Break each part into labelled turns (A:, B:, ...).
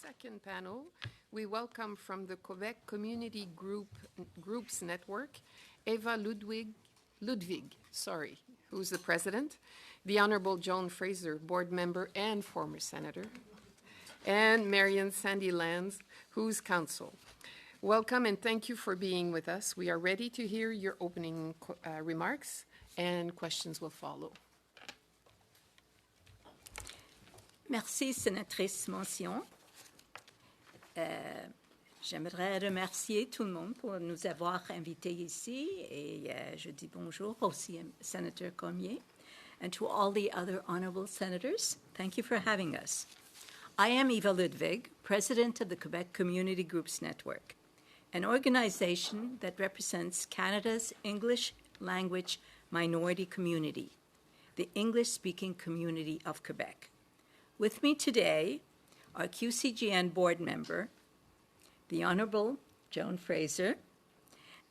A: second panel, we welcome from the Quebec Community Groups Network, Eva Ludvig, who's the president, the Honorable Joan Fraser, board member and former senator, and Marion Sandilands, who's counsel. Welcome and thank you for being with us. We are ready to hear your opening remarks and questions will follow.
B: Merci, Sénatrice Mention. J'aimerais remercier tout le monde pour nous avoir invités ici et je dis bonjour aussi à Senator Cormier and to all the other honorable senators. Thank you for having us. I am Eva Ludvig, president of the Quebec Community Groups Network, an organization that represents Canada's English language minority community, the English-speaking community of Quebec. With me today are QCGN board member, the Honorable Joan Fraser,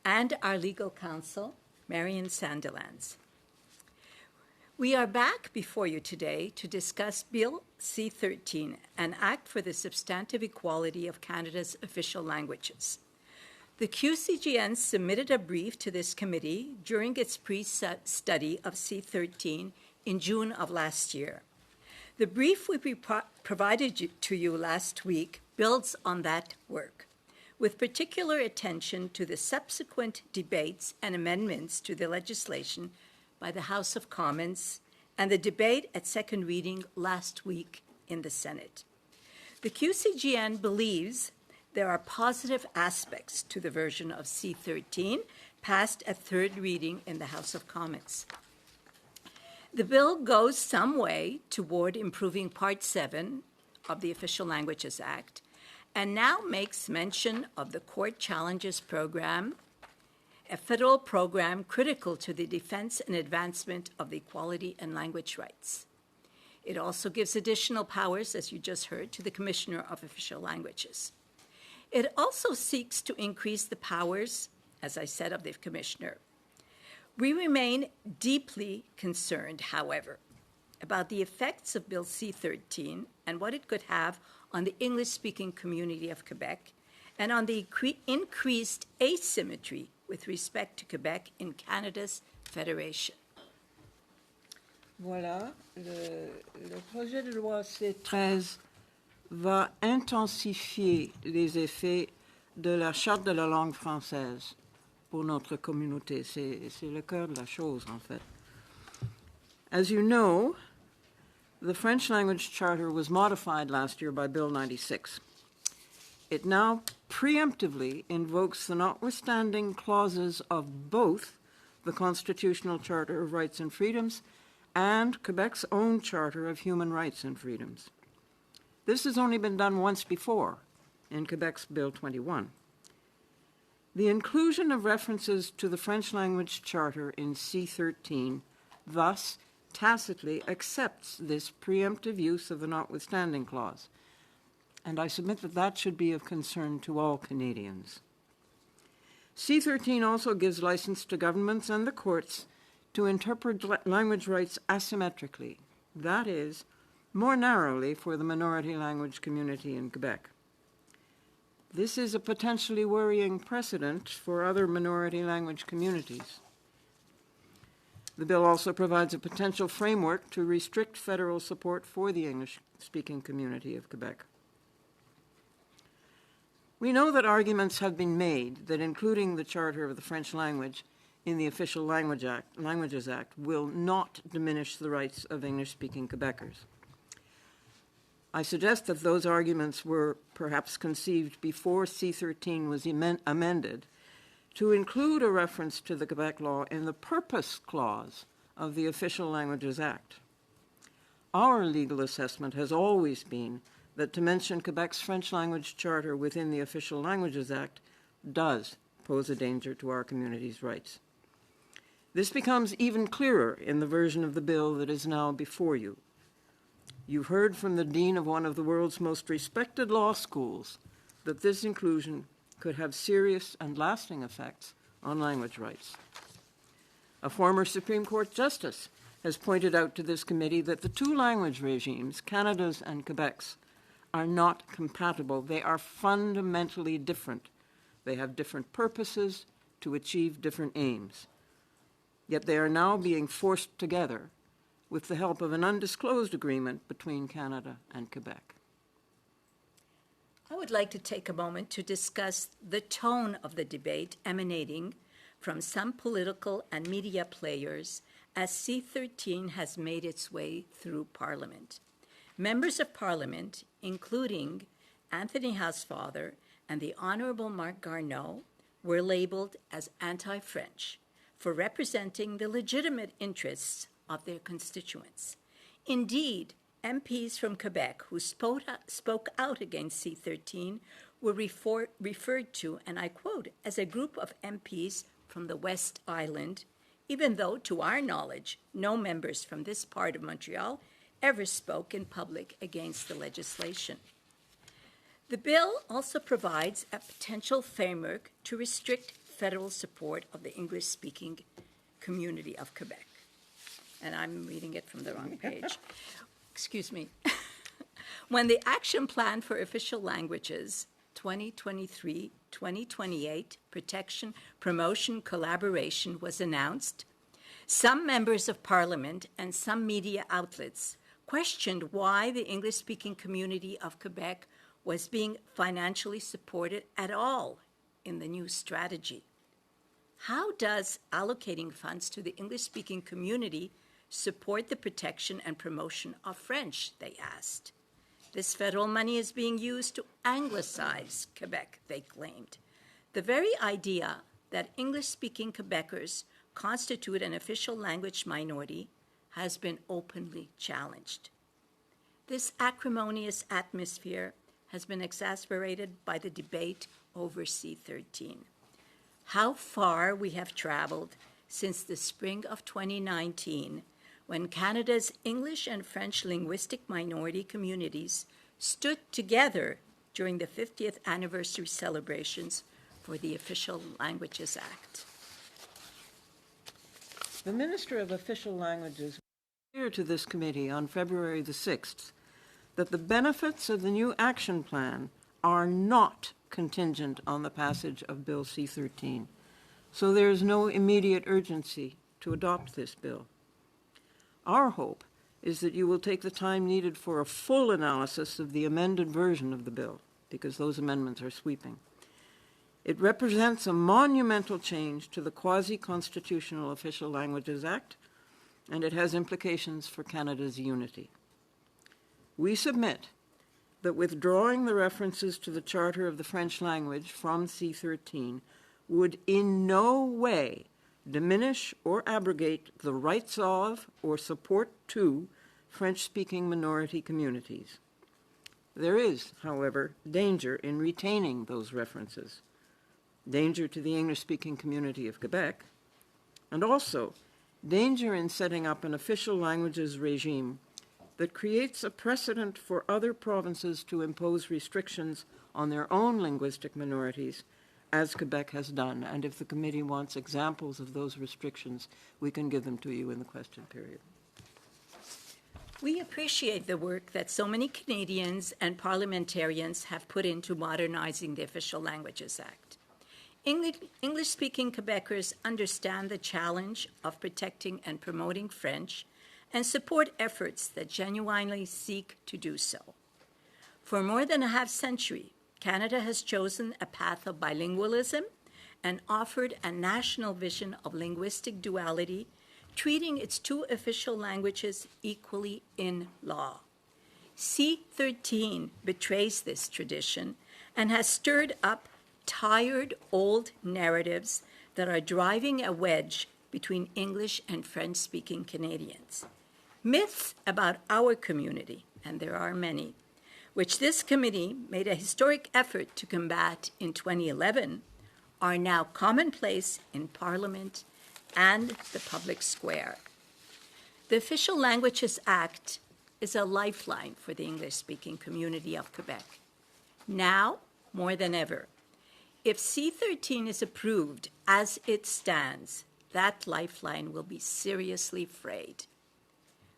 B: and our legal counsel, Marion Sandilands. We are back before you today to discuss Bill C-13, an act for the substantive equality of Canada's official languages. The QCGN submitted a brief to this committee during its pre-study of C-13 in June of last year. The brief we provided to you last week builds on that work, with particular attention to the subsequent debates and amendments to the legislation by the House of Commons and the debate at second reading last week in the Senate. The QCGN believes there are positive aspects to the version of C-13 passed at third reading in the House of Commons. The bill goes some way toward improving Part 7 of the Official Languages Act and now makes mention of the Court Challenges Program, a federal program critical to the defense and advancement of the equality and language rights. It also gives additional powers, as you just heard, to the Commissioner of Official Languages. It also seeks to increase the powers, as I said, of the Commissioner. We remain deeply concerned, however, about the effects of Bill C-13 and what it could have on the English-speaking community of Quebec and on the increased asymmetry with respect to Quebec in Canada's Fédération.
C: Voilà, le projet de loi C-13 va intensifier les effets de la Charte de la langue française pour notre communauté. C'est le cœur de la chose, en fait. As you know, the French language charter was modified last year by Bill 96. It now preemptively invokes the notwithstanding clauses of both the Constitutional Charter of Rights and Freedoms and Quebec's own Charter of Human Rights and Freedoms. This has only been done once before in Quebec's Bill 21. The inclusion of references to the French language charter in C-13 thus tacitly accepts this preemptive use of the notwithstanding clause, and I submit that that should be of concern to all Canadians. C-13 also gives license to governments and the courts to interpret language rights asymmetrically, that is, more narrowly for the minority language community in Quebec. This is a potentially worrying precedent for other minority language communities. The bill also provides a potential framework to restrict federal support for the English-speaking community of Quebec. We know that arguments have been made that including the Charter of the French language in the Official Languages Act will not diminish the rights of English-speaking Quebecers. I suggest that those arguments were perhaps conceived before C-13 was amended to include a reference to the Quebec law in the purpose clause of the Official Languages Act. Our legal assessment has always been that to mention Quebec's French language charter within the Official Languages Act does pose a danger to our community's rights. This becomes even clearer in the version of the bill that is now before you. You've heard from the dean of one of the world's most respected law schools that this inclusion could have serious and lasting effects on language rights. A former Supreme Court justice has pointed out to this committee that the two language regimes, Canada's and Quebec's, are not compatible. They are fundamentally different. They have different purposes to achieve different aims. Yet they are now being forced together with the help of an undisclosed agreement between Canada and Quebec.
B: I would like to take a moment to discuss the tone of the debate emanating from some political and media players as C-13 has made its way through Parliament. Members of Parliament, including Anthony Housefather and the Honourable Marc Garneau, were labelled as anti-French for representing the legitimate interests of their constituents. Indeed, MPs from Quebec who spoke out against C-13 were referred to, and I quote, as a group of MPs from the West Island, even though, to our knowledge, no members from this part of Montreal ever spoke in public against the legislation. The bill also provides a potential framework to restrict federal support of the English-speaking community of Quebec. And I'm reading it from the wrong page. Excuse me. When the Action Plan for Official Languages 2023-2028 Protection, Promotion, Collaboration was announced, some members of Parliament and some media outlets questioned why the English-speaking community of Quebec was being financially supported at all in the new strategy. How does allocating funds to the English-speaking community support the protection and promotion of French, they asked. This federal money is being used to anglicize Quebec, they claimed. The very idea that English-speaking Quebecers constitute an official language minority has been openly challenged. This acrimonious atmosphere has been exacerbated by the debate over C-13. How far we have traveled since the spring of 2019, when Canada's English and French linguistic minority communities stood together during the 50th anniversary celebrations for the Official Languages Act.
C: The Minister of Official Languages was clear to this committee on February the 6th that the benefits of the new action plan are not contingent on the passage of Bill C-13, so there is no immediate urgency to adopt this bill. Our hope is that you will take the time needed for a full analysis of the amended version of the bill, because those amendments are sweeping. It represents a monumental change to the quasi-constitutional Official Languages Act, and it has implications for Canada's unity. We submit that withdrawing the references to the Charter of the French language from C-13 would in no way diminish or abrogate the rights of or support to French-speaking minority communities. There is, however, danger in retaining those references, danger to the English-speaking community of Quebec, and also danger in setting up an official languages regime that creates a precedent for other provinces to impose restrictions on their own linguistic minorities, as Quebec has done. And if the committee wants examples of those restrictions, we can give them to you in the question period.
B: We appreciate the work that so many Canadians and parliamentarians have put into modernizing the Official Languages Act. English-speaking Quebecers understand the challenge of protecting and promoting French and support efforts that genuinely seek to do so. For more than a half-century, Canada has chosen a path of bilingualism and offered a national vision of linguistic duality, treating its two official languages equally in law. C-13 betrays this tradition and has stirred up tired old narratives that are driving a wedge between English and French-speaking Canadians. Myths about our community, and there are many, which this committee made a historic effort to combat in 2011, are now commonplace in Parliament and the public square. The Official Languages Act is a lifeline for the English-speaking community of Quebec. Now, more than ever, if C-13 is approved as it stands, that lifeline will be seriously frayed.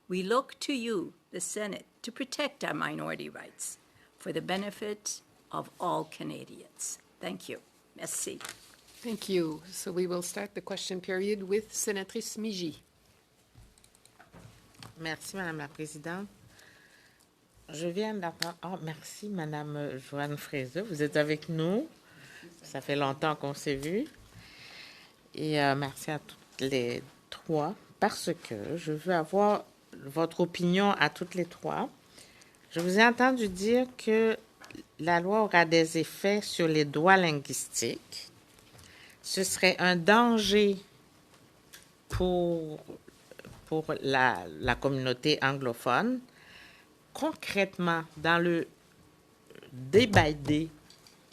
B: We look to you, the Senate, to protect our minority rights. for the benefit of all Canadians. Thank you. Merci.
A: Thank you. So we will start the question period with Sénatrice Migy.
D: Merci, Madame la Présidente. Je viens d'apprendre... Oh, merci, Madame Joan Fraser. Vous êtes avec nous. Ça fait longtemps qu'on s'est vus. Et merci à toutes les trois, parce que je veux avoir votre opinion à toutes les trois. Je vous ai entendu dire que la loi aura des effets sur les droits linguistiques. Ce serait un danger pour la communauté anglophone. Concrètement, dans le day by day,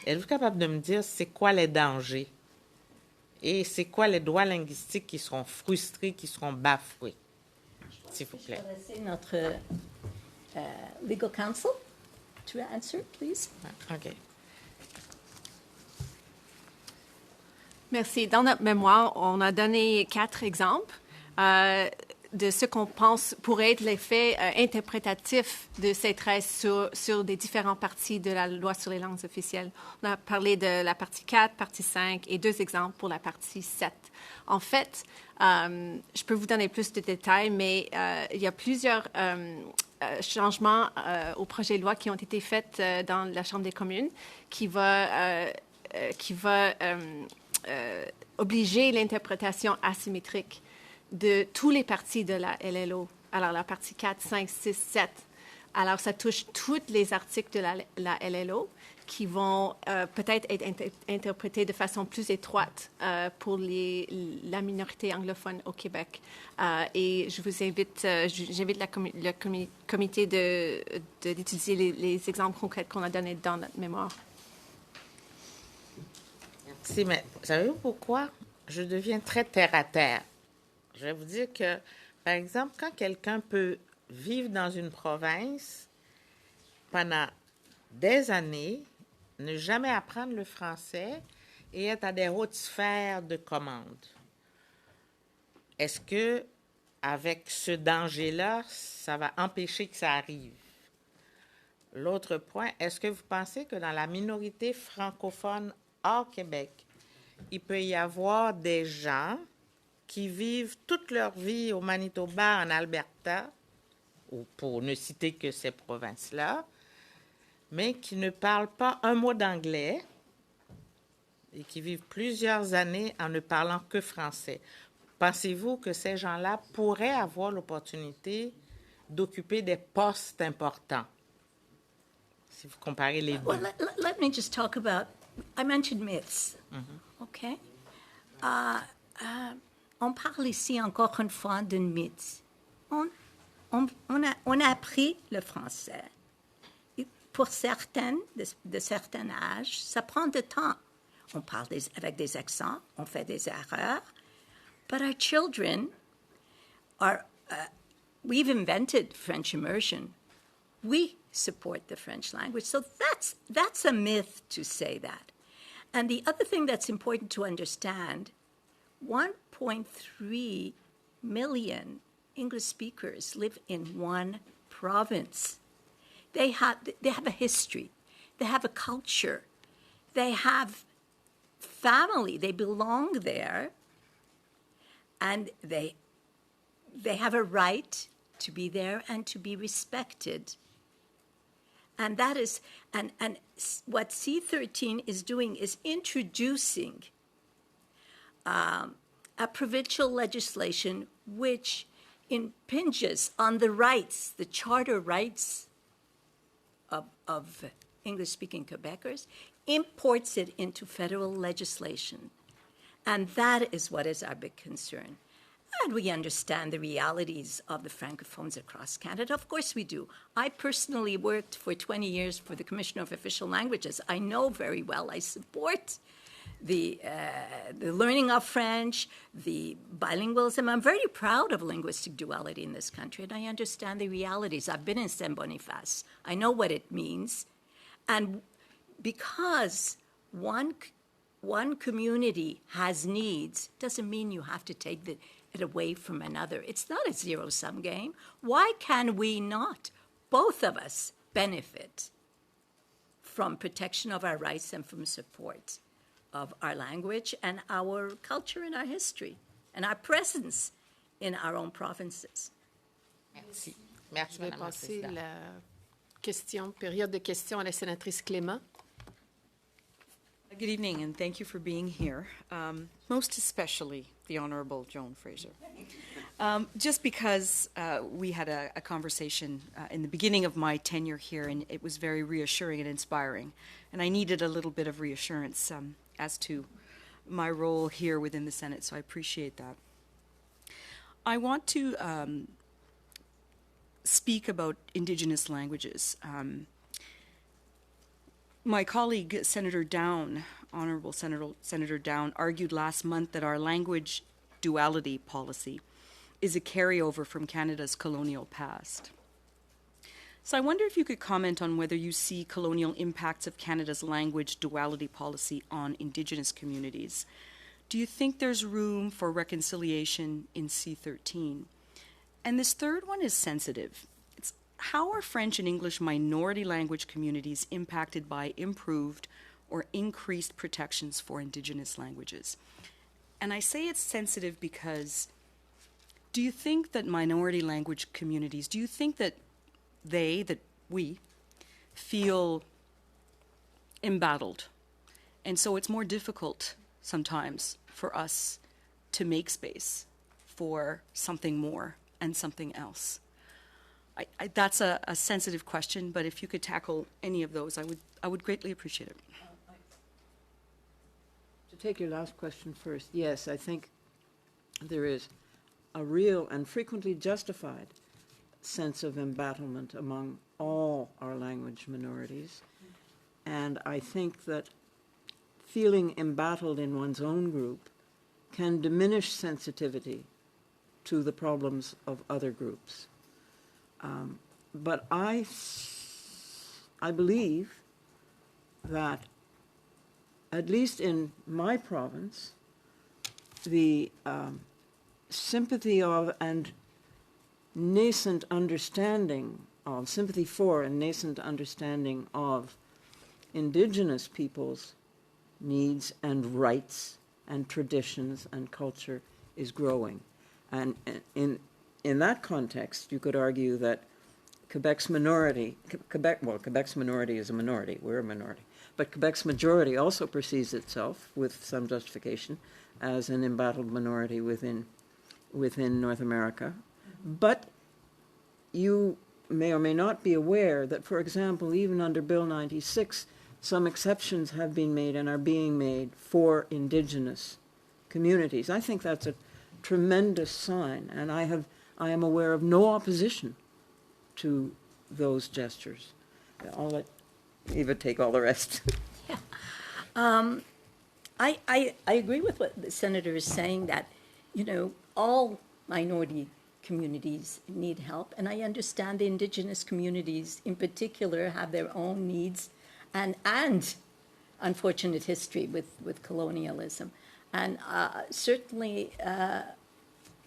D: êtes-vous capable de me dire c'est quoi les dangers et c'est quoi les droits linguistiques qui seront frustrés, qui seront bafoués? S'il vous plaît.
B: Je vais laisser notre legal counsel to answer, please.
D: OK.
E: Merci. Dans notre mémoire, on a donné 4 exemples de ce qu'on pense pourrait être l'effet interprétatif de C-13 sur des différentes parties de la loi sur les langues officielles. On a parlé de la partie 4, partie 5 et 2 exemples pour la partie 7. En fait, je peux vous donner plus de détails, mais il y a plusieurs changements au projet de loi qui ont été faits dans la Chambre des communes qui va obliger l'interprétation asymétrique de tous les parties de la LLO. Alors, la partie 4, 5, 6, 7. Alors, ça touche tous les articles de la LLO qui vont peut-être être interprétés de façon plus étroite pour la minorité anglophone au Québec. Et je vous invite, j'invite le comité d'étudier les exemples concrets qu'on a donnés dans notre mémoire.
D: Merci, mais savez-vous pourquoi je deviens très terre-à-terre? Je vais vous dire que, par exemple, quand quelqu'un peut vivre dans une province pendant des années, ne jamais apprendre le français et être à des hautes sphères de commande, est-ce que, avec ce danger-là, ça va empêcher que ça arrive? L'autre point, est-ce que vous pensez que dans la minorité francophone hors Québec, il peut y avoir des gens qui vivent toute leur vie au Manitoba, en Alberta, ou pour ne citer que ces provinces-là, mais qui ne parlent pas un mot d'anglais et qui vivent plusieurs années en ne parlant que français? Pensez-vous que ces gens-là pourraient avoir l'opportunité d'occuper des postes importants, si vous comparez les deux?
B: Well, let me just talk about, I mentioned myths, okay? On parle ici encore une fois d'une mythe. On a appris le français. Et pour certaines, de certain âge, ça prend du temps. On parle avec des accents, on fait des erreurs. But our children we've invented French immersion. We support the French language. So that's a myth to say that. And the other thing that's important to understand, 1.3 million English speakers live in one province. They have a history. They have a culture. They have family. They belong there. And they have a right to be there and to be respected. And that is, and what C-13 is doing is introducing a provincial legislation which impinges on the rights, the charter rights of English-speaking Quebecers, imports it into federal legislation. And that is what is our big concern. And we understand the realities of the Francophones across Canada. Of course we do. I personally worked for 20 years for the Commissioner of Official Languages. I know very well. I support the learning of French, the bilingualism. I'm very proud of linguistic duality in this country, and I understand the realities. I've been in Saint-Boniface. I know what it means. And because one community has needs doesn't mean you have to take it away from another. It's not a zero-sum game. Why can we not, both of us, benefit from protection of our rights and from support of our language and our culture and our history and our presence in our own provinces.
D: Merci. Merci,
A: Je vais
D: Madame la
A: passer
D: Présidente.
A: la période de questions à la sénatrice Clément.
F: Good evening, and thank you for being here, most especially the Honorable Joan Fraser. Just because we had a conversation in the beginning of my tenure here, and it was very reassuring and inspiring, and I needed a little bit of reassurance as to my role here within the Senate, so I appreciate that. I want to speak about Indigenous languages. My colleague, Senator Down, Honorable Senator Down, argued last month that our language duality policy is a carryover from Canada's colonial past. So I wonder if you could comment on whether you see colonial impacts of Canada's language duality policy on Indigenous communities. Do you think there's room for reconciliation in C-13? And this third one is sensitive. How are French and English minority language communities impacted by improved or increased protections for Indigenous languages? And I say it's sensitive because do you think that minority language communities, do you think that we feel embattled? And so it's more difficult sometimes for us to make space for something more and something else. That's a sensitive question, but if you could tackle any of those, I would greatly appreciate it.
C: To take your last question first, yes, I think there is a real and frequently justified sense of embattlement among all our language minorities. And I think that feeling embattled in one's own group can diminish sensitivity to the problems of other groups. But I believe that, at least in my province, the sympathy of and nascent understanding of, sympathy for and nascent understanding of Indigenous peoples' needs and rights and traditions and culture is growing. And in that context, you could argue that Quebec's minority is a minority, we're a minority, but Quebec's majority also perceives itself, with some justification, as an embattled minority within North America. But you may or may not be aware that, for example, even under Bill 96, some exceptions have been made and are being made for Indigenous communities. I think that's a tremendous sign, and I am aware of no opposition to those gestures. I'll let Eva take all the rest.
B: I agree with what the senator is saying, that, all minority communities need help, and I understand the Indigenous communities in particular have their own needs and unfortunate history with colonialism. And certainly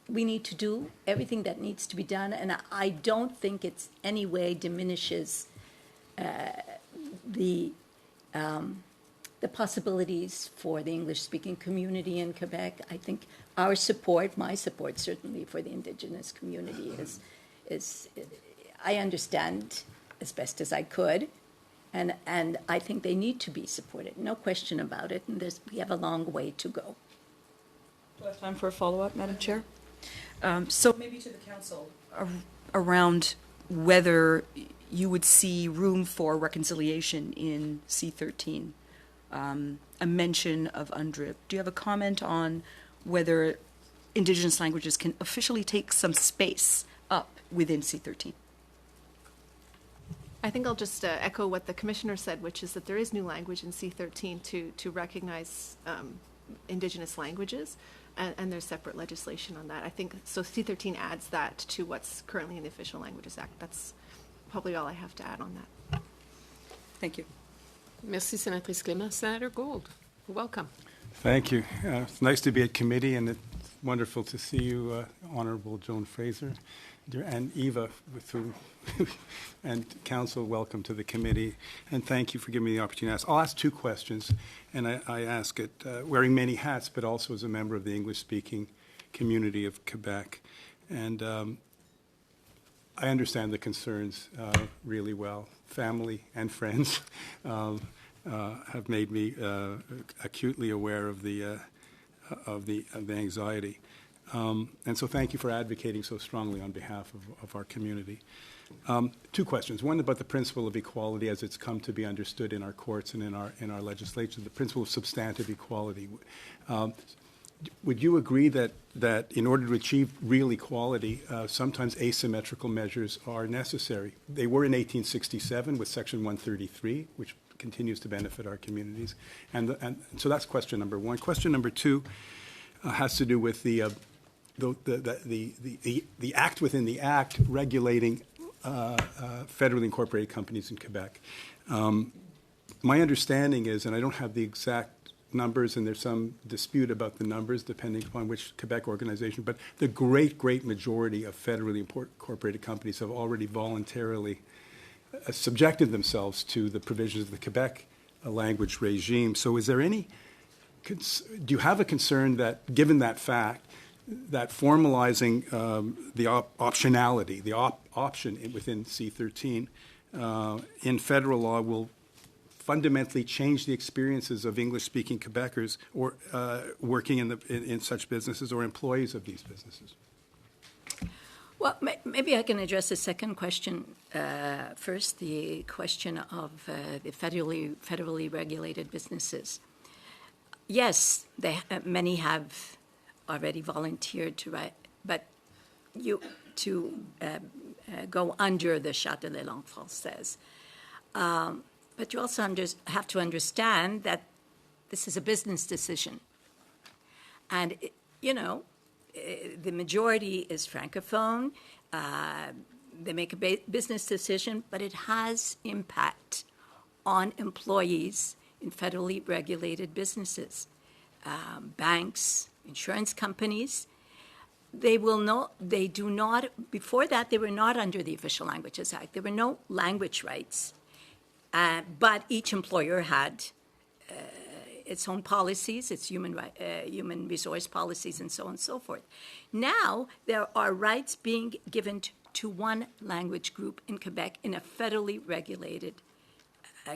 B: we need to do everything that needs to be done, and I don't think it's any way diminishes the possibilities for the English-speaking community in Quebec. I think our support, my support certainly for the Indigenous community is I understand as best as I could, and I think they need to be supported, no question about it, and we have a long way to go.
F: Do I have time for a follow-up, Madam Chair? So maybe to the council around whether you would see room for reconciliation in C-13, a mention of UNDRIP. Do you have a comment on whether Indigenous languages can officially take some space up within C-13?
E: I think I'll just echo what the Commissioner said, which is that there is new language in C-13 to recognize Indigenous languages, and there's separate legislation on that. I think, so C-13 adds that to what's currently in the Official Languages Act. That's probably all I have to add on that.
F: Thank you.
A: Merci, Sénatrice Clément. Senator Gould, welcome.
G: Thank you. It's nice to be at committee, and wonderful to see you, Honorable Joan Fraser, and Eva, with whom, and Council, welcome to the committee, and thank you for giving me the opportunity to ask. I'll ask two questions, and I ask it wearing many hats, but also as a member of the English-speaking community of Quebec. And I understand the concerns really well. Family and friends have made me acutely aware of the anxiety. And so thank you for advocating so strongly on behalf of our community. Two questions. One about the principle of equality as it's come to be understood in our courts and in our legislation, the principle of substantive equality. Would you agree that in order to achieve real equality, sometimes asymmetrical measures are necessary? They were in 1867 with Section 133, which continues to benefit our communities. And so that's question number one. Question number two has to do with the act within the act regulating federally incorporated companies in Quebec. My understanding is, and I don't have the exact numbers, and there's some dispute about the numbers depending upon which Quebec organization, but the great majority of federally incorporated companies have already voluntarily subjected themselves to the provisions of the Quebec language regime. So is there any, do you have a concern that, given that fact, that formalizing the optionality, the option within C-13 in federal law will fundamentally change the experiences of English-speaking Quebecers or working in such businesses or employees of these businesses?
B: Well, maybe I can address the second question first, the question of the federally regulated businesses. Yes, many have already volunteered to write, but to go under the Charte de la langue française. But you also have to understand that this is a business decision. And, the majority is Francophone. They make a business decision, but it has impact on employees in federally regulated businesses, banks, insurance companies. Before that, they were not under the Official Languages Act. There were no language rights. But each employer had its own policies, its human resource policies, and so on and so forth. Now, there are rights being given to one language group in Quebec in a federally regulated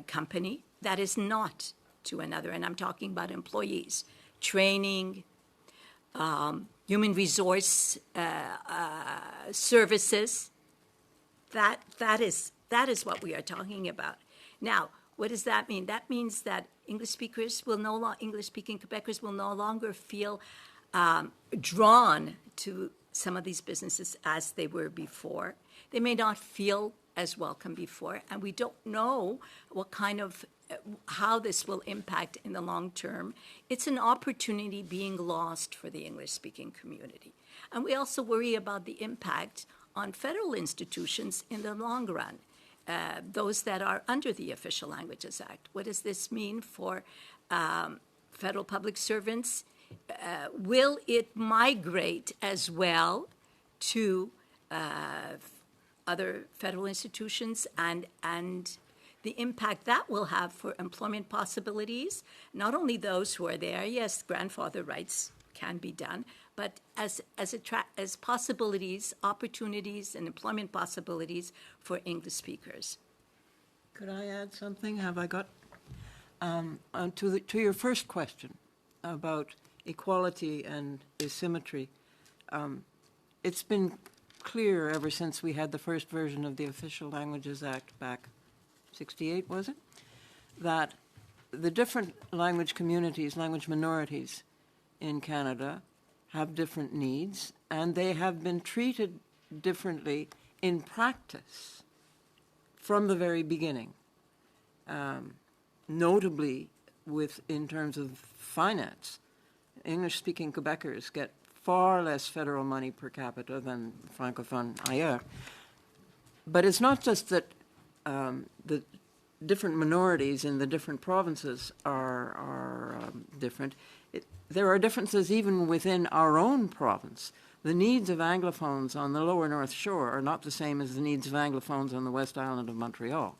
B: company that is not to another. And I'm talking about employees, training, human resource services. That is what we are talking about. Now, what does that mean? That means that English-speaking Quebecers will no longer feel drawn to some of these businesses as they were before. They may not feel as welcome before, and we don't know what kind of how this will impact in the long term. It's an opportunity being lost for the English-speaking community. And we also worry about the impact on federal institutions in the long run. Those that are under the Official Languages Act. What does this mean for federal public servants? Will it migrate as well to other federal institutions and the impact that will have for employment possibilities? Not only those who are there, yes, grandfather rights can be done, but as possibilities, opportunities, and employment possibilities for English speakers.
C: Could I add something? Have I got to your first question about equality and asymmetry? It's been clear ever since we had the first version of the Official Languages Act back 68, was it? That the different language communities, language minorities in Canada have different needs, and they have been treated differently in practice from the very beginning. Notably, in terms of finance, English-speaking Quebecers get far less federal money per capita than Francophone ailleurs. But it's not just that the different minorities in the different provinces are different. there are differences even within our own province. The needs of Anglophones on the lower North Shore are not the same as the needs of Anglophones on the West Island of Montreal.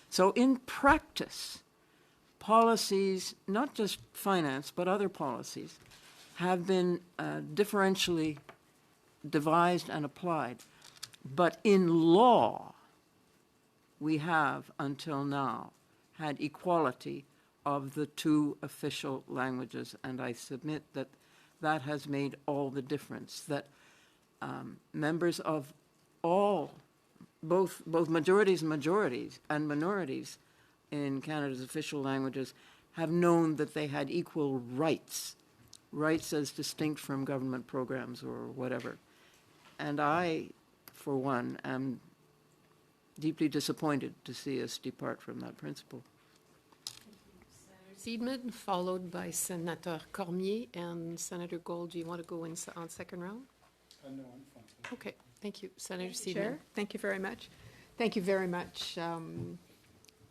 C: So in practice, policies, not just finance, but other policies, have been differentially devised and applied. But in law, we have, until now, had equality of the two official languages, and I submit that that has made all the difference, that members of all, both majorities and minorities in Canada's official languages have known that they had equal rights as distinct from government programs or whatever. And I, for one, am deeply disappointed to see us depart from that principle.
A: Seidman, followed by Senator Cormier and Senator Gold. Do you want to go in on second round?
G: No, I'm fine.
A: Okay, thank you. Senator Seidman.
H: Chair, thank you very much. Thank you very much,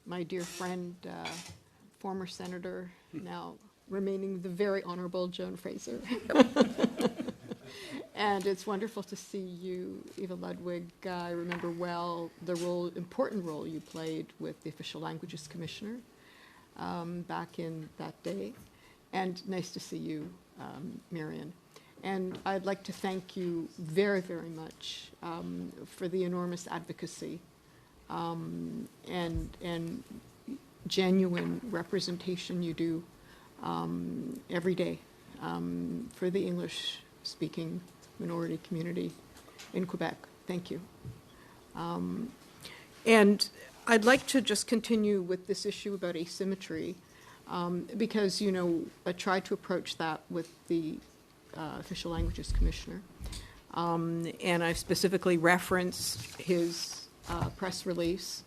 H: my dear friend, former senator, now remaining the very Honorable Joan Fraser. And it's wonderful to see you, Eva Ludvig. I remember well the important role you played with the Official Languages Commissioner back in that day. And nice to see you, Marion. And I'd like to thank you very, very much for the enormous advocacy and genuine representation you do every day for the English-speaking minority community in Quebec. Thank you. And I'd like to just continue with this issue about asymmetry because, you know, I tried to approach that with the Official Languages Commissioner. And I've specifically referenced his press release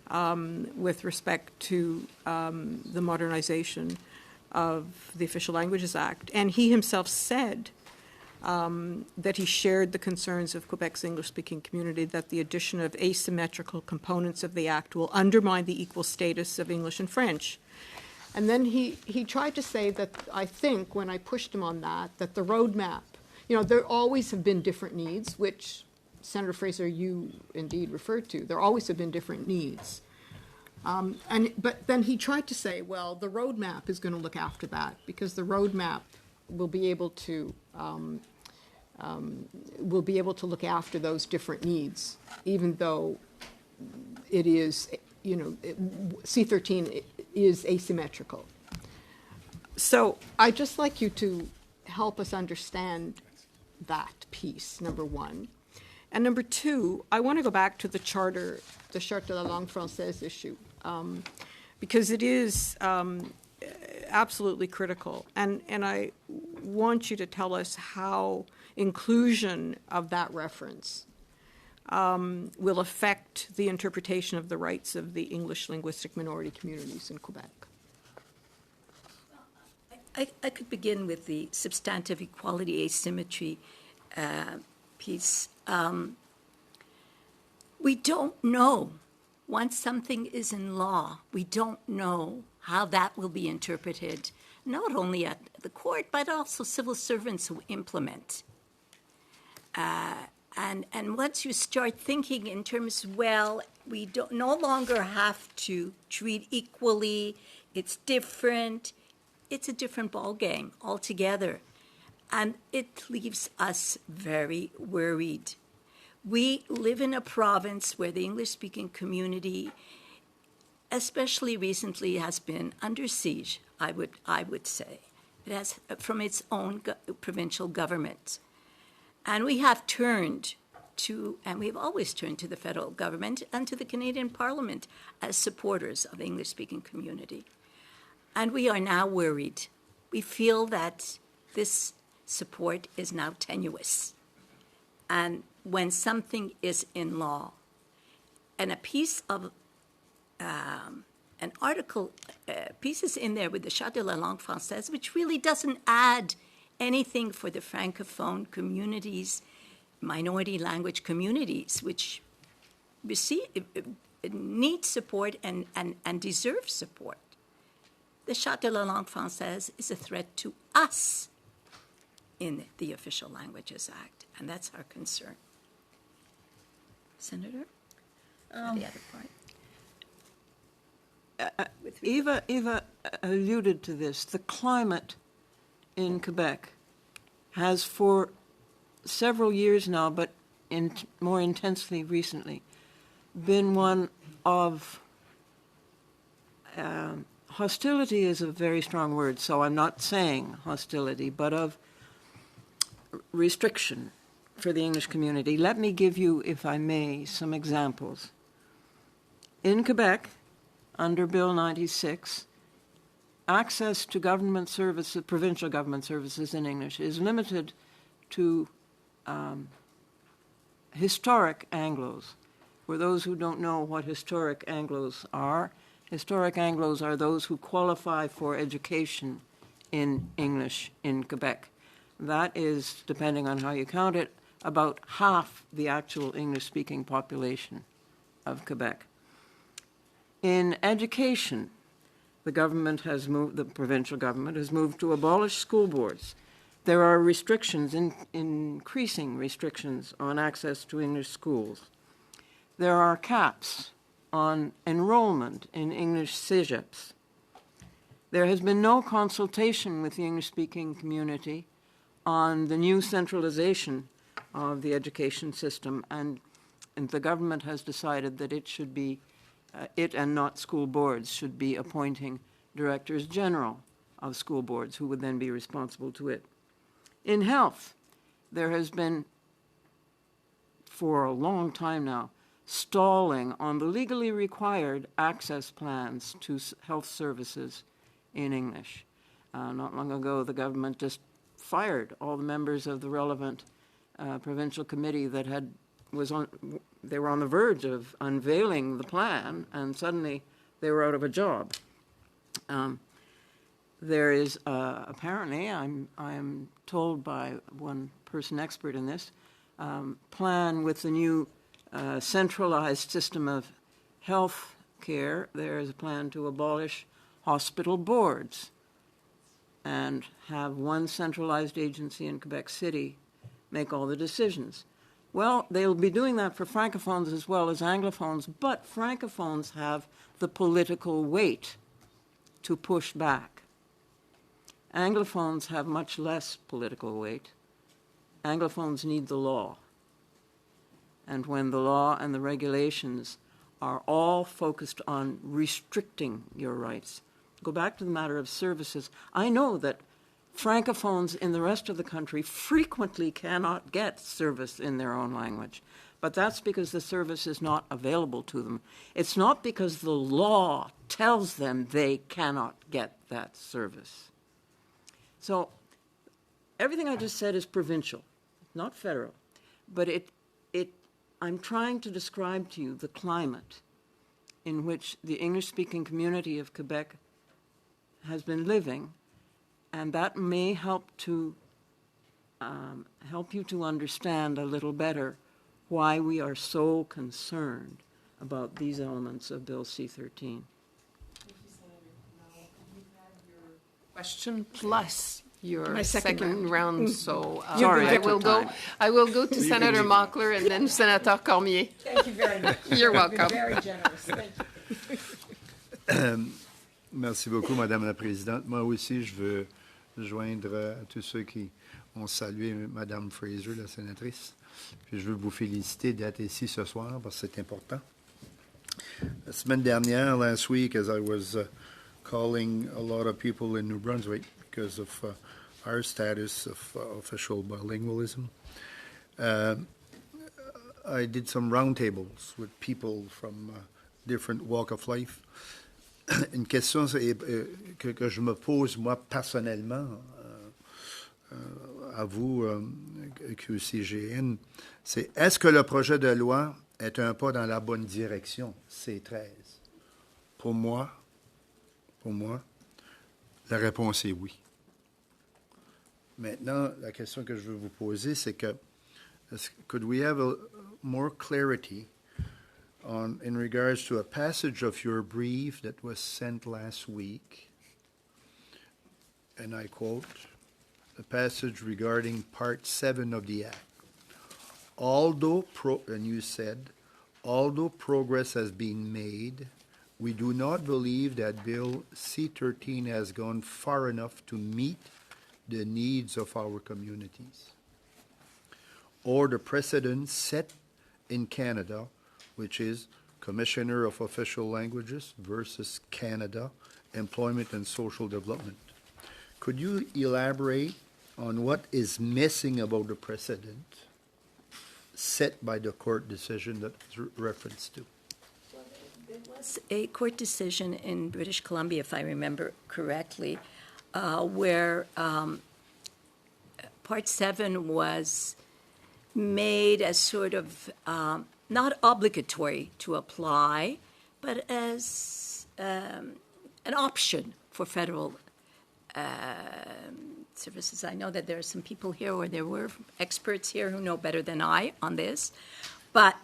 H: with respect to the modernization of the Official Languages Act. And he himself said that he shared the concerns of Quebec's English-speaking community that the addition of asymmetrical components of the Act will undermine the equal status of English and French. And then he tried to say that, I think, when I pushed him on that the roadmap, you know, there always have been different needs, which, Senator Fraser, you indeed referred to. There always have been different needs. But then he tried to say, well, the roadmap is going to look after that because the roadmap will be able to look after those different needs, even though it is, you know, C-13 is asymmetrical. So I'd just like you to help us understand that piece, number one. And number two, I want to go back to the charter, the Charte de la Langue Française issue, because it is absolutely critical. And I want you to tell us how inclusion of that reference will affect the interpretation of the rights of the English linguistic minority communities in Quebec.
B: I could begin with the substantive equality asymmetry piece. We don't know, once something is in law, we don't know how that will be interpreted, not only at the court, but also civil servants who implement. And once you start thinking in terms, well, we don't no longer have to treat equally, it's different, it's a different ballgame altogether. And it leaves us very worried. We live in a province where the English-speaking community, especially recently, has been under siege, I would say. It has from its own provincial government. And we have turned to, and we've always turned to the federal government and to the Canadian Parliament as supporters of the English-speaking community. And we are now worried. We feel that this support is now tenuous. And when something is in law, and a piece of an article, pieces in there with the Charte de la Langue Française, which really doesn't add anything for the Francophone communities, minority language communities, which receive, need support and deserve support. the Charte de la langue française is a threat to us in the Official Languages Act, and that's our concern. Senator? The other part.
C: Eva alluded to this. The climate in Quebec has for several years now, but more intensely recently, been one of hostility is a very strong word, so I'm not saying hostility, but of restriction for the English community. Let me give you, if I may, some examples. In Quebec, under Bill 96, access to government services, provincial government services in English, is limited to historic Anglos. For those who don't know what historic Anglos are those who qualify for education in English in Quebec. That is, depending on how you count it, about half the actual English-speaking population of Quebec. In education, the provincial government has moved to abolish school boards. There are restrictions, increasing restrictions on access to English schools. There are caps on enrollment in English CEGEPs. There has been no consultation with the English-speaking community on the new centralization of the education system, and the government has decided that it should be, it and not school boards should be appointing directors general of school boards who would then be responsible to it. In health, there has been, for a long time now, stalling on the legally required access plans to health services in English. Not long ago, the government just fired all the members of the relevant provincial committee that they were on the verge of unveiling the plan, and suddenly they were out of a job. There is apparently, I'm told by one person expert in this, plan with the new centralized system of health care. There is a plan to abolish hospital boards and have one centralized agency in Quebec City make all the decisions. Well, they'll be doing that for francophones as well as anglophones, but francophones have the political weight to push back. Anglophones have much less political weight. Anglophones need the law. And when the law and the regulations are all focused on restricting your rights, go back to the matter of services. I know that francophones in the rest of the country frequently cannot get service in their own language, but that's because the service is not available to them. It's not because the law tells them they cannot get that service. So everything I just said is provincial, not federal, but I'm trying to describe to you the climate in which the English-speaking community of Quebec has been living, and that may help you to understand a little better why we are so concerned about these elements of Bill C-13.
A: Thank you, Senator. Now, you have your question plus your
H: My second
A: round, so
C: Sorry,
A: I will go to Senator Mockler and then Senator Cormier.
H: Thank you very much.
A: You're welcome.
H: Very generous. Thank you.
I: Merci beaucoup, Madame la Présidente. Moi aussi, je veux joindre à tous ceux qui ont salué Madame Fraser, la sénatrice. Puis je veux vous féliciter d'être ici ce soir parce que c'est important. La semaine dernière, last week, as I was calling a lot of people in New Brunswick because of our status of official bilingualism, I did some roundtables with people from different walk of life. Une question que je me pose, moi, personnellement, à vous, QCGN, c'est est-ce que le projet de loi est un pas dans la bonne direction, C-13? Pour moi, la réponse est oui. Maintenant, la question que je veux vous poser, c'est que could we have more clarity in regards to a passage of your brief that was sent last week and I quote, the passage regarding Part 7 of the Act. And you said, although progress has been made, we do not believe that Bill C-13 has gone far enough to meet the needs of our communities, or the precedent set in Canada, which is Commissioner of Official Languages versus Canada, Employment and Social Development. Could you elaborate on what is missing about the precedent set by the court decision that was referenced to?
B: There was a court decision in British Columbia, if I remember correctly, where Part 7 was made as sort of not obligatory to apply, but as an option for federal services. I know that there are some people here, or there were experts here who know better than I on this, but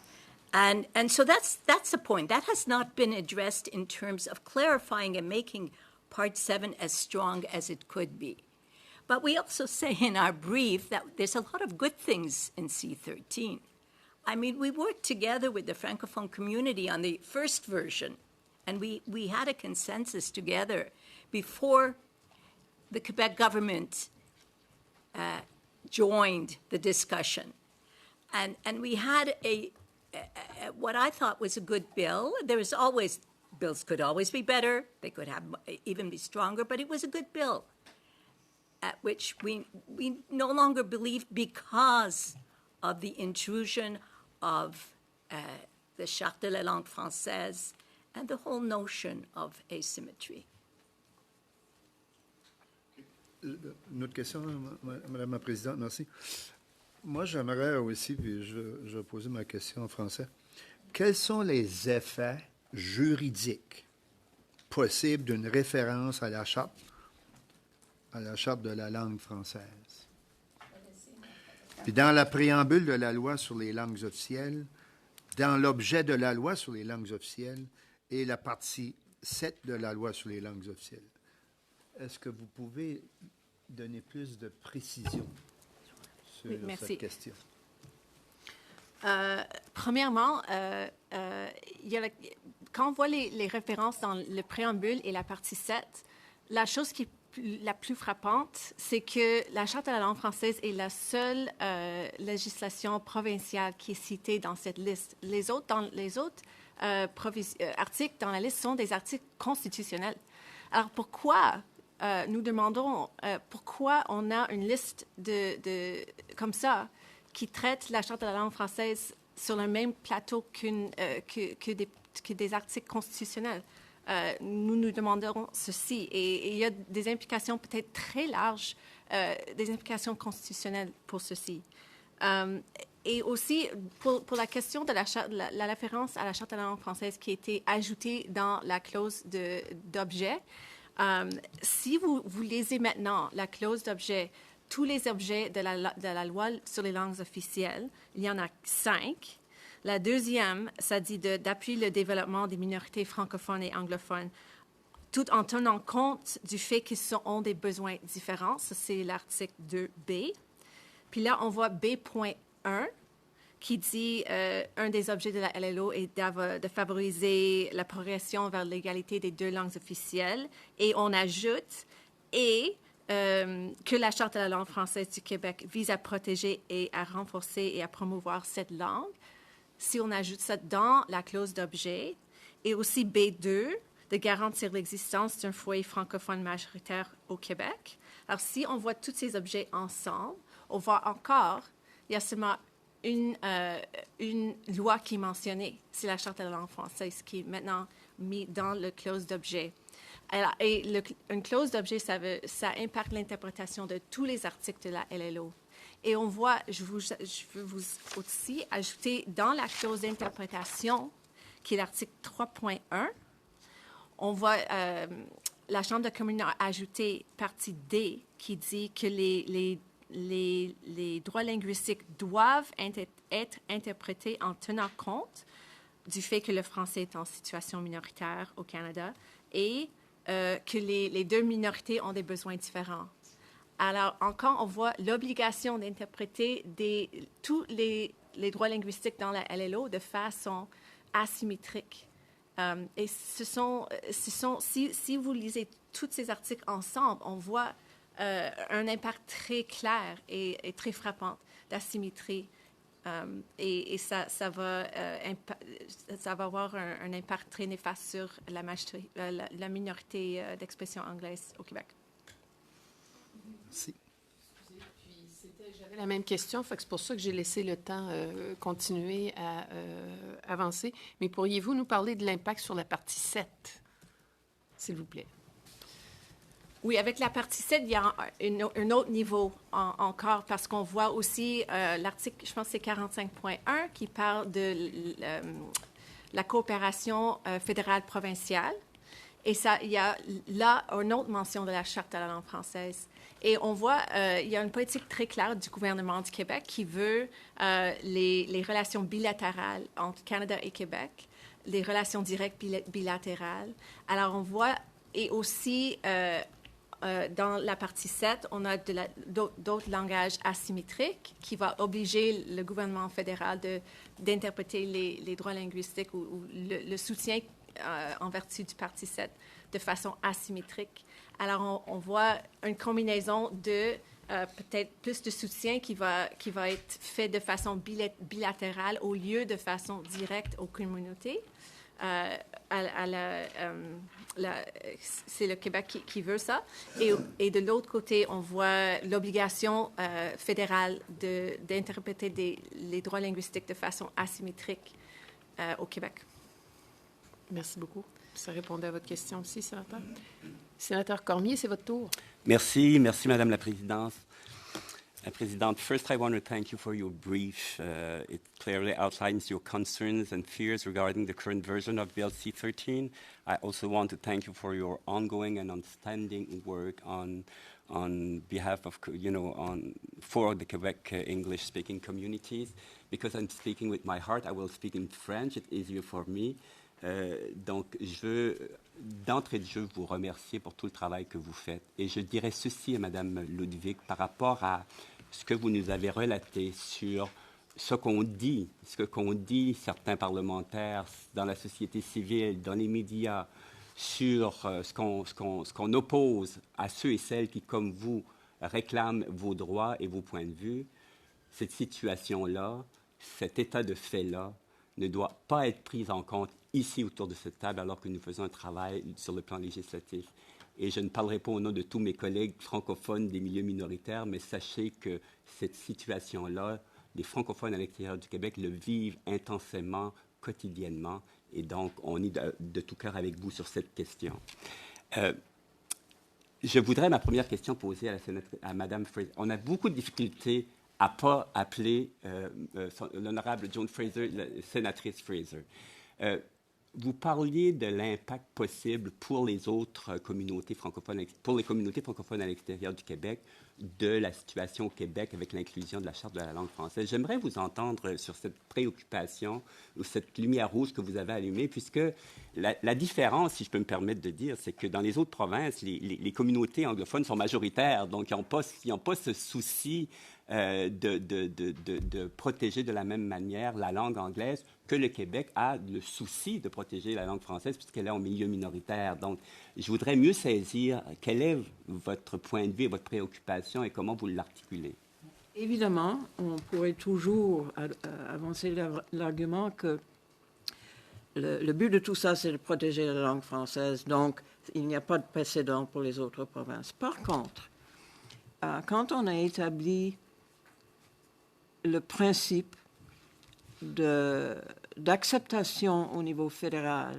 B: and so that's the point. That has not been addressed in terms of clarifying and making Part 7 as strong as it could be. But we also say in our brief that there's a lot of good things in C-13. I mean, we worked together with the Francophone community on the first version, and we had a consensus together before the Quebec government joined the discussion. And we had what I thought was a good bill. Bills could always be better. They could even be stronger, but it was a good bill, at which we no longer believe because of the intrusion of the Charte de la langue française and the whole notion of asymmetry.
I: Une autre question, Madame la Présidente, merci. Moi, j'aimerais aussi, puis je vais poser ma question en français. Quels sont les effets juridiques possibles d'une référence à la charte de la langue française? Puis dans la préambule de la loi sur les langues officielles, dans l'objet de la loi sur les langues officielles et la partie 7 de la loi sur les langues officielles. Est-ce que vous pouvez donner plus de précision sur cette question?
E: Premièrement, quand on voit les références dans le préambule et la partie 7, la chose qui est la plus frappante, c'est que la Charte de la langue française est la seule législation provinciale qui est citée dans cette liste. Les autres articles dans la liste sont des articles constitutionnels. Alors pourquoi nous demandons pourquoi on a une liste comme ça qui traite la Charte de la langue française sur le même plateau que des articles constitutionnels? Nous nous demandons ceci. Et il y a des implications peut-être très larges, des implications constitutionnelles pour ceci. Et aussi, pour la question de la référence à la Charte de la langue française qui a été ajoutée dans la clause d'objet, si vous lisez maintenant la clause d'objet, tous les objets de la loi sur les langues officielles, il y en a 5. La deuxième, ça dit d'appuyer le développement des minorités francophones et anglophones, tout en tenant compte du fait qu'ils ont des besoins différents. Ça, c'est l'article 2B. Puis là, on voit B.1 qui dit un des objets de la LLO est de favoriser la progression vers l'égalité des 2 langues officielles. Et on ajoute que la Charte de la langue française du Québec vise à protéger et à renforcer et à promouvoir cette langue. Si on ajoute ça dans la clause d'objet, et aussi B2, de garantir l'existence d'un foyer francophone majoritaire au Québec. Alors, si on voit tous ces objets ensemble, on voit encore, il y a seulement une loi qui est mentionnée, c'est la Charte de la langue française qui est maintenant mise dans la clause d'objet. Alors, et une clause d'objet, ça impacte l'interprétation de tous les articles de la LLO. Et on voit, je veux vous aussi ajouter dans la clause d'interprétation, qui est l'article 3.1, on voit la Chambre de communes a ajouté partie D qui dit que les droits linguistiques doivent être interprétés en tenant compte du fait que le français est en situation minoritaire au Canada et que les deux minorités ont des besoins différents. Alors, encore, on voit l'obligation d'interpréter tous les droits linguistiques dans la LLO de façon asymétrique. Et si vous lisez tous ces articles ensemble, on voit un impact très clair et très frappant d'asymétrie. Et ça va avoir un impact très néfaste sur la minorité d'expression anglaise au Québec.
I: Merci.
A: J'avais la même question, fait que c'est pour ça que j'ai laissé le temps continuer à avancer. Mais pourriez-vous nous parler de l'impact sur la partie 7, s'il vous plaît?
E: Oui, avec la partie 7, il y a un autre niveau encore, parce qu'on voit aussi l'article, je pense que c'est 45.1, qui parle de la coopération fédérale provinciale. Et ça, il y a là une autre mention de la Charte de la langue française. Et on voit, il y a une politique très claire du gouvernement du Québec qui veut les relations bilatérales entre Canada et Québec, les relations directes bilatérales. Alors, on voit, et aussi, dans la partie 7, on a d'autres langages asymétriques qui va obliger le gouvernement fédéral d'interpréter les droits linguistiques ou le soutien en vertu du partie 7 de façon asymétrique. Alors, on voit une combinaison de peut-être plus de soutien qui va être fait de façon bilatérale au lieu de façon directe aux communautés. C'est le Québec qui veut ça. Et de l'autre côté, on voit l'obligation fédérale d'interpréter les droits linguistiques de façon asymétrique au Québec.
A: Merci beaucoup. Ça répondait à votre question aussi, sénateur. Sénateur Cormier, c'est votre tour.
J: Merci, Madame la Présidente. First, I want to thank you for your brief. It clearly outlines your concerns and fears regarding the current version of Bill C-13. I also want to thank you for your ongoing and outstanding work on behalf of, for the Quebec English-speaking communities. Because I'm speaking with my heart, I will speak in French. It's easier for me. Donc, je veux d'entrée de jeu vous remercier pour tout le travail que vous faites. Et je dirais ceci à Mme Ludvig par rapport à ce que vous nous avez relaté sur ce qu'ont dit certains parlementaires dans la société civile, dans les médias, sur ce qu'on oppose à ceux et celles qui, comme vous, réclament vos droits et vos points de vue. Cette situation-là, cet état de fait-là, ne doit pas être pris en compte ici autour de cette table alors que nous faisons un travail sur le plan législatif. Et je ne parlerai pas au nom de tous mes collègues francophones des milieux minoritaires, mais sachez que cette situation-là, les francophones à l'extérieur du Québec le vivent intensément, quotidiennement, et donc on est de tout cœur avec vous sur cette question. Je voudrais ma première question poser à Mme Fraser. On a beaucoup de difficultés à ne pas appeler l'honorable Joan Fraser, la sénatrice Fraser. Vous parliez de l'impact possible pour les autres communautés francophones, pour les communautés francophones à l'extérieur du Québec, de la situation au Québec avec l'inclusion de la Charte de la langue française. J'aimerais vous entendre sur cette préoccupation ou cette lumière rouge que vous avez allumée, puisque la différence, si je peux me permettre de dire, c'est que dans les autres provinces, les communautés anglophones sont majoritaires, donc ils n'ont pas ce souci de protéger de la même manière la langue anglaise que le Québec a le souci de protéger la langue française puisqu'elle est en milieu minoritaire. Donc, je voudrais mieux saisir quel est votre point de vue et votre préoccupation et comment vous l'articulez.
C: Évidemment, on pourrait toujours avancer l'argument que le but de tout ça, c'est de protéger la langue française. Donc, il n'y a pas de précédent pour les autres provinces. Par contre, quand on a établi le principe d'acceptation au niveau fédéral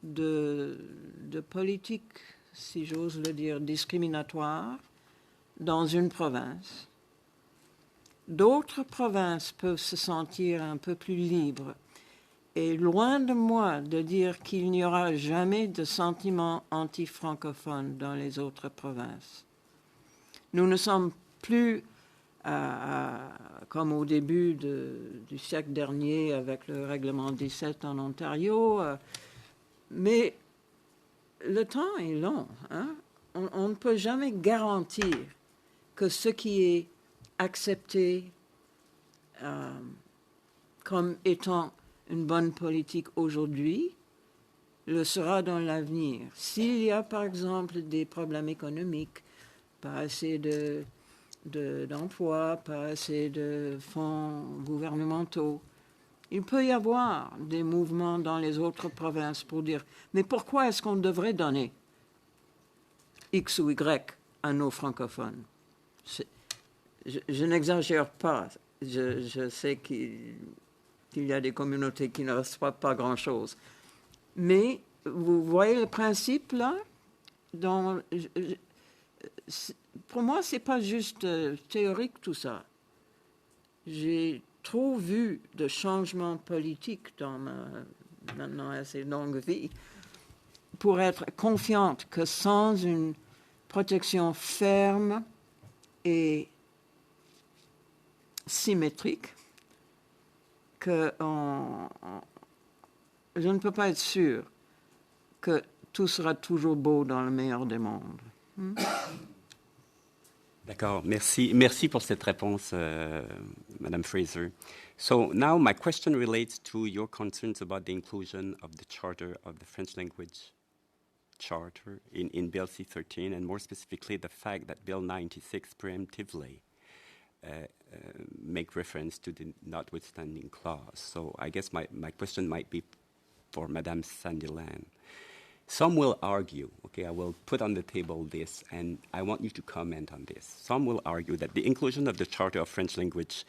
C: de politiques, si j'ose le dire, discriminatoires dans une province, d'autres provinces peuvent se sentir un peu plus libres. Et loin de moi de dire qu'il n'y aura jamais de sentiment anti-francophone dans les autres provinces. Nous ne sommes plus comme au début du siècle dernier avec le règlement 17 en Ontario, mais le temps est long. Hein? On ne peut jamais garantir que ce qui est accepté comme étant une bonne politique aujourd'hui le sera dans l'avenir. S'il y a, par exemple, des problèmes économiques, pas assez d'emplois, pas assez de fonds gouvernementaux, il peut y avoir des mouvements dans les autres provinces pour dire « Mais pourquoi est-ce qu'on devrait donner X ou Y à nos francophones ?» Je n'exagère pas. Je sais qu'il y a des communautés qui ne reçoivent pas grand-chose. Mais vous voyez le principe là? Pour moi, ce n'est pas juste théorique tout ça. J'ai trop vu de changements politiques dans ma maintenant assez longue vie pour être confiante que sans une protection ferme et symétrique, que je ne peux pas être sûre que tout sera toujours beau dans le meilleur des mondes.
J: D'accord, merci. Merci pour cette réponse, Madame Fraser. So now my question relates to your concerns about the inclusion of the Charter of the French Language Charter in Bill C-13, and more specifically the fact that Bill 96 preemptively make reference to the notwithstanding clause. So I guess my question might be for Madame Sandilands. Some will argue, okay, I will put on the table this, and I want you to comment on this. Some will argue that the inclusion of the Charter of French Language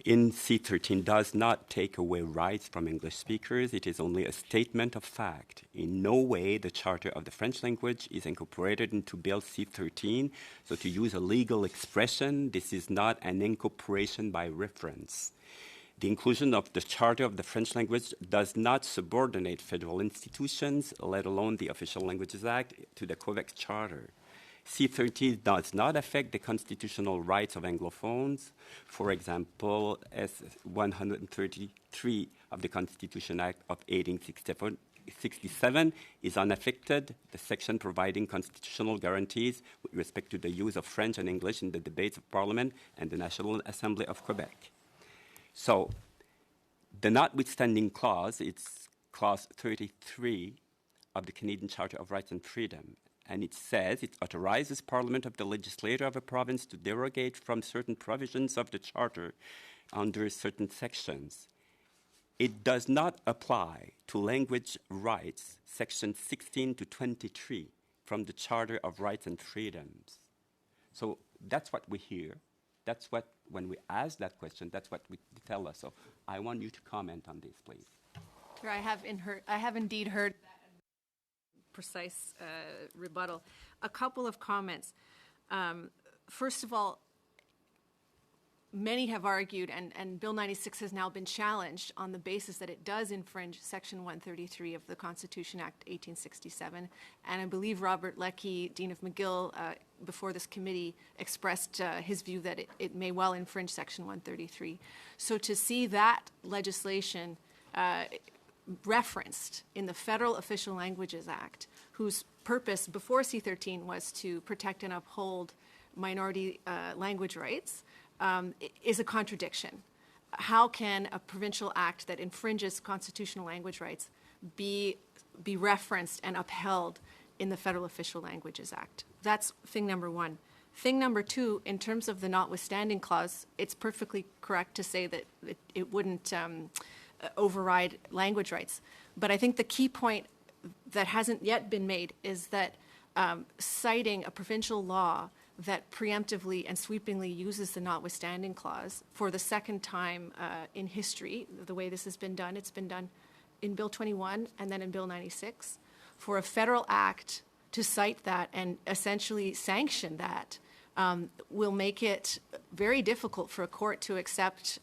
J: in C-13 does not take away rights from English speakers. It is only a statement of fact. In no way the Charter of the French Language is incorporated into Bill C-13. So to use a legal expression, this is not an incorporation by reference. The inclusion of the Charter of the French Language does not subordinate federal institutions, let alone the Official Languages Act, to the Quebec Charter. C-13 does not affect the constitutional rights of Anglophones. For example, as 133 of the Constitution Act of 1867 is unaffected, the section providing constitutional guarantees with respect to the use of French and English in the debates of Parliament and the National Assembly of Quebec. So the notwithstanding clause, it's clause 33 of the Canadian Charter of Rights and Freedom. And it says it authorizes Parliament of the legislature of a province to derogate from certain provisions of the Charter under certain sections. It does not apply to language rights, sections 16 to 23 from the Charter of Rights and Freedoms. So that's what we hear. That's what, when we ask that question, that's what we tell us. So I want you to comment on this, please.
E: Sure, I have indeed heard that precise rebuttal. A couple of comments. First of all, many have argued, and Bill 96 has now been challenged on the basis that it does infringe Section 133 of the Constitution Act 1867. And I believe Robert Leckie, Dean of McGill, before this committee, expressed his view that it may well infringe Section 133. So to see that legislation referenced in the Federal Official Languages Act, whose purpose before C-13 was to protect and uphold minority language rights, is a contradiction. How can a provincial act that infringes constitutional language rights be referenced and upheld in the Federal Official Languages Act? That's thing number one. Thing number two, in terms of the notwithstanding clause, it's perfectly correct to say that it wouldn't override language rights. But I think the key point that hasn't yet been made is that citing a provincial law that preemptively and sweepingly uses the notwithstanding clause for the second time in history, the way this has been done, it's been done in Bill 21 and then in Bill 96, for a federal act to cite that and essentially sanction that will make it very difficult for a court to accept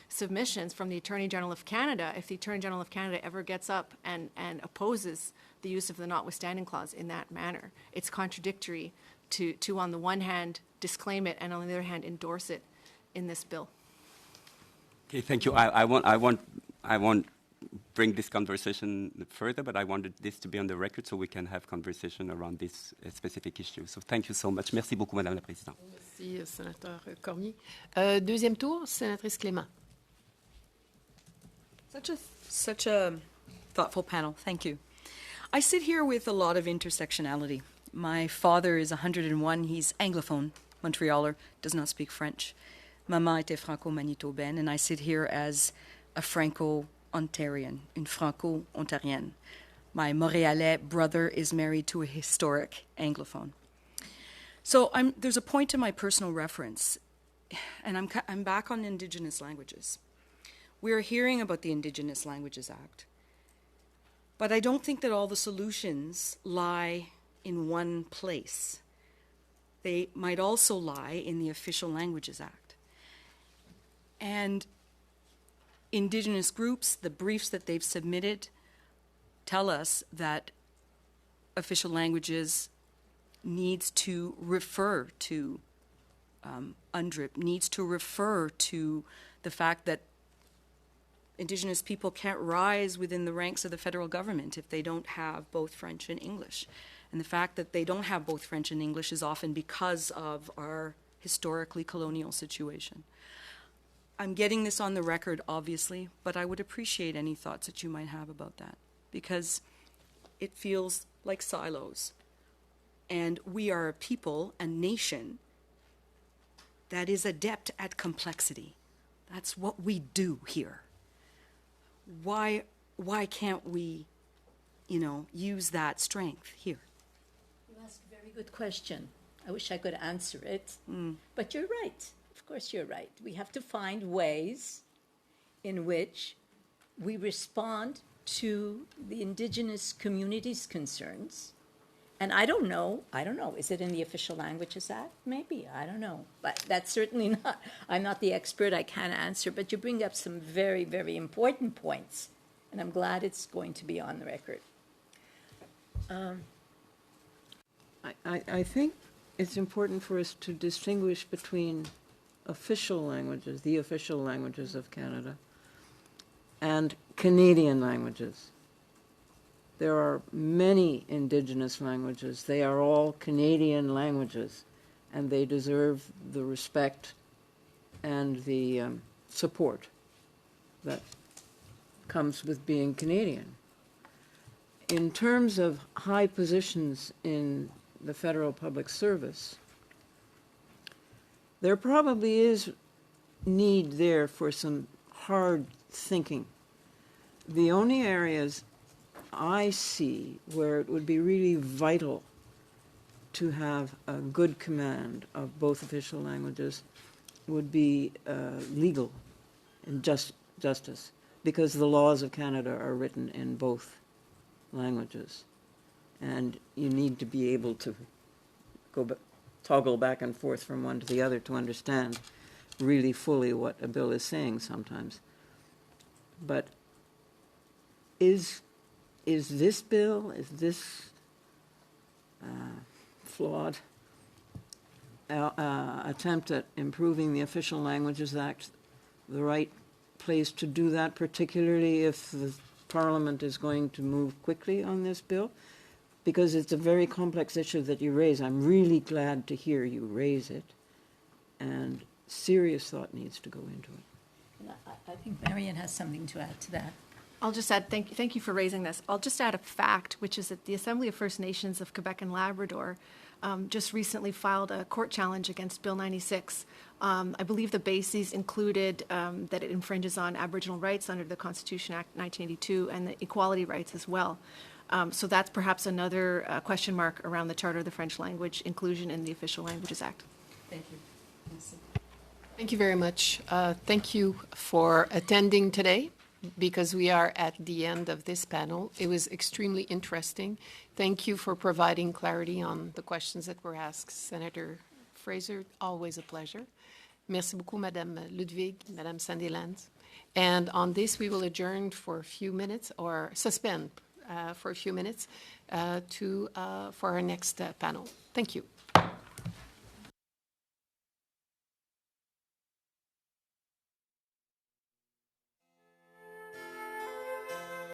E: submissions from the Attorney General of Canada if the Attorney General of Canada ever gets up and opposes the use of the notwithstanding clause in that manner. It's contradictory to on the one hand, disclaim it, and on the other hand, endorse it in this bill.
J: Okay, thank you. I want bring this conversation further, but I wanted this to be on the record so we can have conversation around this specific issue. So thank you so much. Merci beaucoup, Madame la Présidente.
A: Merci, Sénateur Cormier. Deuxième tour, Sénatrice Clément.
F: Such a thoughtful panel. Thank you. I sit here with a lot of intersectionality. My father is 101. He's Anglophone, Montrealer, does not speak French. Maman était franco-manitobaine, and I sit here as a Franco-Ontarian, une Franco-Ontarienne. My Montrealais brother is married to a historic Anglophone. So there's a point to my personal reference, and I'm back on Indigenous languages. We're hearing about the Indigenous Languages Act, but I don't think that all the solutions lie in one place. They might also lie in the Official Languages Act. And Indigenous groups, the briefs that they've submitted, tell us that official languages needs to refer to UNDRIP, needs to refer to the fact that Indigenous people can't rise within the ranks of the federal government if they don't have both French and English. And the fact that they don't have both French and English is often because of our historically colonial situation. I'm getting this on the record, obviously, but I would appreciate any thoughts that you might have about that, because it feels like silos. And we are a people, a nation, that is adept at complexity. That's what we do here. Why can't we, use that strength here?
B: You asked a very good question. I wish I could answer it, but you're right. Of course you're right. We have to find ways in which we respond to the Indigenous community's concerns. And I don't know, is it in the Official Languages Act? Maybe, I don't know. But that's certainly not, I'm not the expert, I can't answer, but you bring up some very, very important points. And I'm glad it's going to be on the record.
C: I think it's important for us to distinguish between official languages, the official languages of Canada, and Canadian languages. There are many Indigenous languages. They are all Canadian languages, and they deserve the respect and the support that comes with being Canadian. In terms of high positions in the federal public service, there probably is need there for some hard thinking. The only areas I see where it would be really vital to have a good command of both official languages would be legal and justice, because the laws of Canada are written in both languages, and you need to be able to toggle back and forth from one to the other to understand really fully what a bill is saying sometimes. But is this bill, is this flawed attempt at improving the Official Languages Act the right place to do that, particularly if the Parliament is going to move quickly on this bill? Because it's a very complex issue that you raise. I'm really glad to hear you raise it, and serious thought needs to go into it.
B: And I think Marion has something to add to that.
E: I'll just add, thank you for raising this. I'll just add a fact, which is that the Assembly of First Nations of Quebec and Labrador just recently filed a court challenge against Bill 96. I believe the bases included that it infringes on Aboriginal rights under the Constitution Act 1982 and the equality rights as well. So that's perhaps another question mark around the Charter of the French Language inclusion in the Official Languages Act.
B: Thank you. Merci.
A: Thank you very much. Thank you for attending today, because we are at the end of this panel. It was extremely interesting. Thank you for providing clarity on the questions that were asked. Senator Fraser, always a pleasure. Merci beaucoup, Madame Ludvig, Madame Sandilands. And on this, we will adjourn for a few minutes, or suspend for a few minutes for our next panel. Thank you.